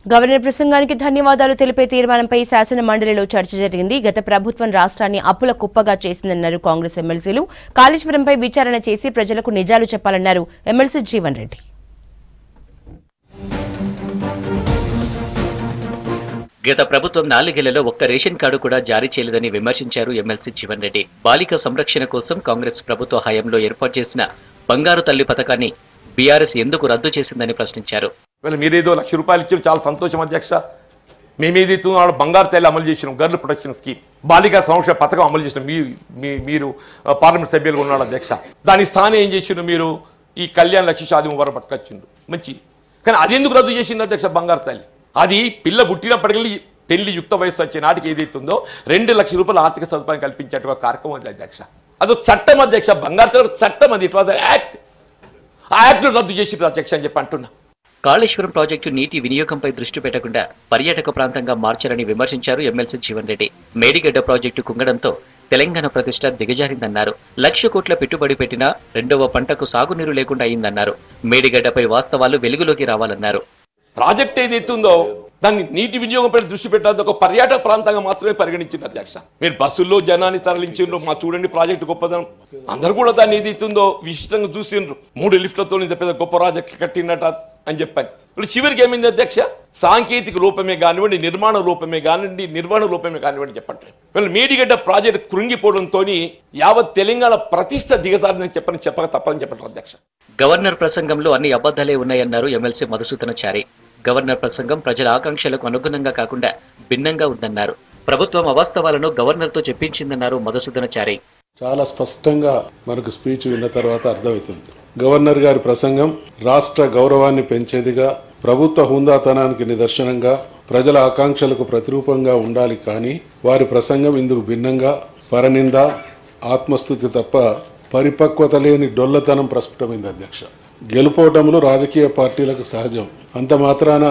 Governor ప్రసంగానికి ధన్యవాదాలు తెలిపే తీర్మానంపై శాసన మండలిలో చర్చ జరిగింది. గత ప్రభుత్వం రాష్ట్రాన్ని అప్పుల కుప్పగా చేసిందన్నారు కాంగ్రెస్ ఎమ్మెల్సీలు. కాళేశ్వరంపై విచారణ చేసి ప్రజలకు నిజాలు చెప్పాలన్నారు ఎమ్మెల్సీ జీవన్ రెడ్డి. గత ప్రభుత్వం 4 ఏళ్లలో ఒక్క రేషన్ కార్డు కూడా జారీ చేయలేదని విమర్శించారు ఎమ్మెల్సీ జీవన్ రెడ్డి. బాలిక సంరక్షణ కోసం కాంగ్రెస్ ప్రభుత్వ హయాంలో ఏర్పాటు చేసిన బంగారు తల్లి పథకాన్ని బీఆర్ఎస్ ఎందుకు రద్దు చేసిందని ప్రశ్నించారు. మీరేదో ₹1,00,000 ఇచ్చారు, చాలా సంతోషం అధ్యక్ష. మేమేదైతే బంగారు తల్లి అమలు చేసినాం, గర్ల్ ప్రొటెక్షన్ స్కీమ్, బాలికా సంరక్షణ పథకం అమలు చేసినాం. మీరు పార్లమెంట్ సభ్యులుగా ఉన్నాడు అధ్యక్ష. దాని స్థానం ఏం చేసిండ్రు మీరు? ఈ కళ్యాణ్ లక్ష్మి షాదీ ముబారక్ పట్టుకొచ్చిండ్రు, మంచి. కానీ అది ఎందుకు రద్దు చేసింది అధ్యక్ష? బంగారు తల్లి అది పిల్ల పుట్టినప్పటికీ పెళ్లి యుక్త వయసు వచ్చే నాటికి ఏదైతుందో ₹2 లక్షల ఆర్థిక సదుపాయం కల్పించేట్టుగా కార్యక్రమం అది అధ్యక్ష. అదో చట్టం అధ్యక్ష. బంగారు తల్లి చట్టం, అది ఇట్ వాజ్ యాక్ట్. ఆ యాక్ట్ రద్దు చేసిండ్రు అధ్యక్ష అని చెప్పి అంటున్నా. కాళేశ్వరం ప్రాజెక్టు నీటి వినియోగంపై దృష్టి పెట్టకుండా పర్యాటక ప్రాంతంగా మార్చారని విమర్శించారు ఎమ్మెల్సీ జీవన్ రెడ్డి. మేడిగడ్డ ప్రాజెక్టు కుంగడంతో తెలంగాణ ప్రతిష్ట దిగజారిందన్నారు. 1,00,000 కోట్ల పెట్టుబడి పెట్టినా 2వ పంటకు సాగునీరు లేకుండా అయిందన్నారు. మేడిగడ్డపై వాస్తవాలు వెలుగులోకి రావాలన్నారు. ప్రాజెక్ట్ ఏదైతుందో దాన్ని నీటి వినియోగంపై దృష్టి పెట్టాలి, ఒక పర్యాటక ప్రాంతంగా మాత్రమే పరిగణించింది అధ్యక్ష. మీరు బస్సుల్లో జనాన్ని తరలించిండ్రు, మా చూడండి ప్రాజెక్టు గొప్పదనం. అందరూ కూడా దాన్ని ఏదైతుందో విశిష్టంగా చూసిండ్రు. 3 లిఫ్ట్లతో ఇంత పెద్ద గొప్ప ప్రాజెక్టు కట్టినట్ట అని చెప్పాను. ఇప్పుడు చివరికి ఏమైంది అధ్యక్ష? సాంకేతిక లోపమే కానివ్వండి, నిర్మాణ లోపమే కానివ్వండి, నిర్వహణ లోపమే కానివ్వండి చెప్పండి. వీళ్ళు మేడిగడ్డ ప్రాజెక్టు కృంగిపోవడంతో యావత్ తెలంగాణ ప్రతిష్ట దిగజారిందని చెప్పక తప్పదని చెప్పండి అధ్యక్ష. గవర్నర్ ప్రసంగంలో అన్ని అబద్ధాలే ఉన్నాయన్నారు ఎమ్మెల్సీ మధుసూదనాచారి. గవర్నర్ ప్రసంగం ప్రజల ఆకాంక్షలకు అనుగుణంగా కాకుండా భిన్నంగా ఉందన్నారు. ప్రభుత్వం అవాస్తవాలను గవర్నర్తో చెప్పించిందన్నారు మధుసూదనాచారి. చాలా స్పష్టంగా మనకు స్పీచ్ విన్న తర్వాత అర్థమవుతుంది. గవర్నర్ గారి ప్రసంగం రాష్ట్ర గౌరవాన్ని పెంచేదిగా, ప్రభుత్వ హుందాతనానికి నిదర్శనంగా, ప్రజల ఆకాంక్షలకు ప్రతిరూపంగా ఉండాలి. కానీ వారి ప్రసంగం ఇందుకు భిన్నంగా పరనింద, ఆత్మస్థుతి తప్ప పరిపక్వత లేని డొల్లతనం ప్రస్ఫుటమైంది అధ్యక్ష. గెలుపోవటంలో రాజకీయ పార్టీలకు సహజం. అంత మాత్రాన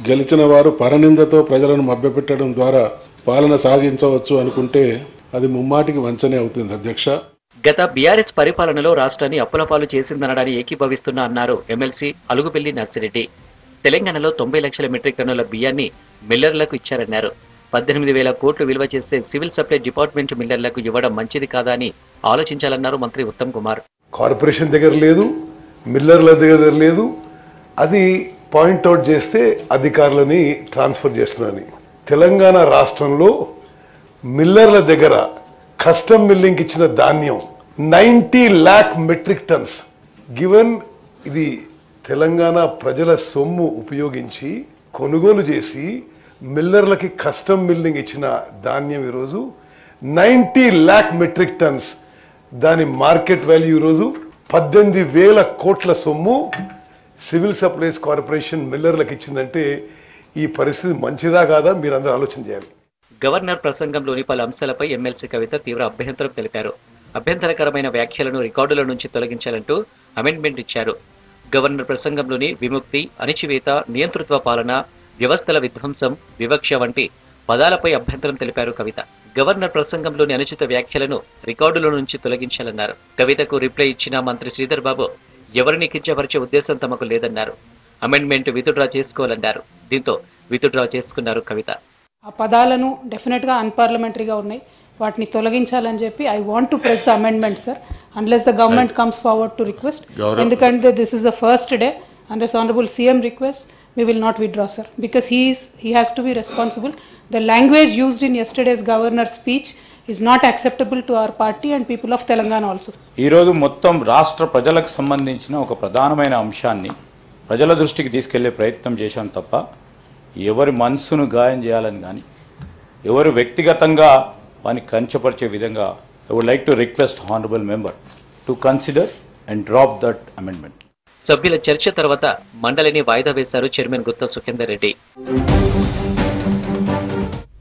గెలిచిన వారు పరనిందతో ప్రజలను మభ్యపెట్టడం ద్వారా పాలన సాగించవచ్చు అనుకుంటే అది ముమ్మాటికి వంచనే అవుతుంది అధ్యక్ష. గత బీఆర్ఎస్ పరిపాలనలో రాష్ట్రాన్ని అప్పులపాలు చేసిందనడాన్ని ఏకీభవిస్తున్నా అన్నారు ఎమ్మెల్సీ అలుగుబెల్లి నర్సిరెడ్డి. తెలంగాణలో 90 లక్షల మెట్రిక్ టన్నుల బియ్యాన్ని మిల్లర్లకు ఇచ్చారన్నారు. 18,000 కోట్లు విలువ చేస్తే సివిల్ సప్లై డిపార్ట్మెంట్ మిల్లర్లకు ఇవ్వడం మంచిది కాదా అని ఆలోచించాలన్నారు మంత్రి ఉత్తమ్ కుమార్. కార్పొరేషన్ దగ్గర లేదు, మిల్లర్ల దగ్గర లేదు. అది పాయింట్అవుట్ చేస్తే అధికారులని ట్రాన్స్ఫర్ చేస్తున్నారని. తెలంగాణ రాష్ట్రంలో మిల్లర్ల దగ్గర కస్టమ్ మిల్లింగ్ ఇచ్చిన ధాన్యం 90 lakh మెట్రిక్ టన్స్ గివెన్. ఇది తెలంగాణ ప్రజల సొమ్ము ఉపయోగించి కొనుగోలు చేసి మిల్లర్లకి కస్టమ్ మిల్లింగ్ ఇచ్చిన ధాన్యం ఈరోజు 90 lakh మెట్రిక్ టన్స్. దాని మార్కెట్ వాల్యూ ఈరోజు 18,000 కోట్ల సొమ్ము సివిల్ సప్లైస్ కార్పొరేషన్ మిల్లర్లకు ఇచ్చిందంటే ఈ పరిస్థితి మంచిదా కాదా మీరందరూ ఆలోచన చేయాలి. గవర్నర్ ప్రసంగంలోని పలు అంశాలపై ఎమ్మెల్సీ కవిత తీవ్ర అభ్యంతరం తెలిపారు. అభ్యంతరకరమైన వ్యాఖ్యలను రికార్డుల నుంచి తొలగించాలంటూ అమెండ్మెంట్ ఇచ్చారు. గవర్నర్ ప్రసంగంలోని విముక్తి, అణిచివేత, నియంతృత్వ పాలన, వ్యవస్థల విధ్వంసం, వివక్ష వంటి పదాలపై అభ్యంతరం తెలిపారు కవిత. గవర్నర్ ప్రసంగంలోని అనుచిత వ్యాఖ్యలను రికార్డుల నుంచి తొలగించాలన్నారు. కవితకు రిప్లై ఇచ్చిన మంత్రి శ్రీధర్ బాబు ఎవరిని కించపరిచే ఉద్దేశం తమకు లేదన్నారు. అమెండ్మెంట్ విత్డ్రా చేసుకోవాలన్నారు. దీంతో విత్డ్రా చేసుకున్నారు కవిత. ఆ పదాలను డెఫినెట్గా అన్పార్లమెంటరీగా ఉన్నాయి, వాటిని తొలగించాలని చెప్పి I want to press the amendment sir, unless the government comes forward to request. ఎందుకంటే this is the first day under honourable CM request. We will not withdraw, sir, because he has to be responsible. The language used in yesterday's governor's speech is not acceptable to our party and people of Telangana also. ఈ రోజు మొత్తం రాష్ట్ర ప్రజలకు సంబంధించిన ఒక ప్రధానమైన అంశాన్ని ప్రజల దృష్టికి తీసుకెళ్లే ప్రయత్నం చేశాం తప్ప ఎవరి మనసును గాయం చేయాలని కానీ ఎవరు వ్యక్తిగతంగా వాని కంచపరిచే విధంగా I would like to request honorable member to consider and drop that amendment. సభ్యుల చర్చ తర్వాత మండలిని వాయిదా వేశారు చైర్మన్ గుత్తా సుఖేందర్ రెడ్డి.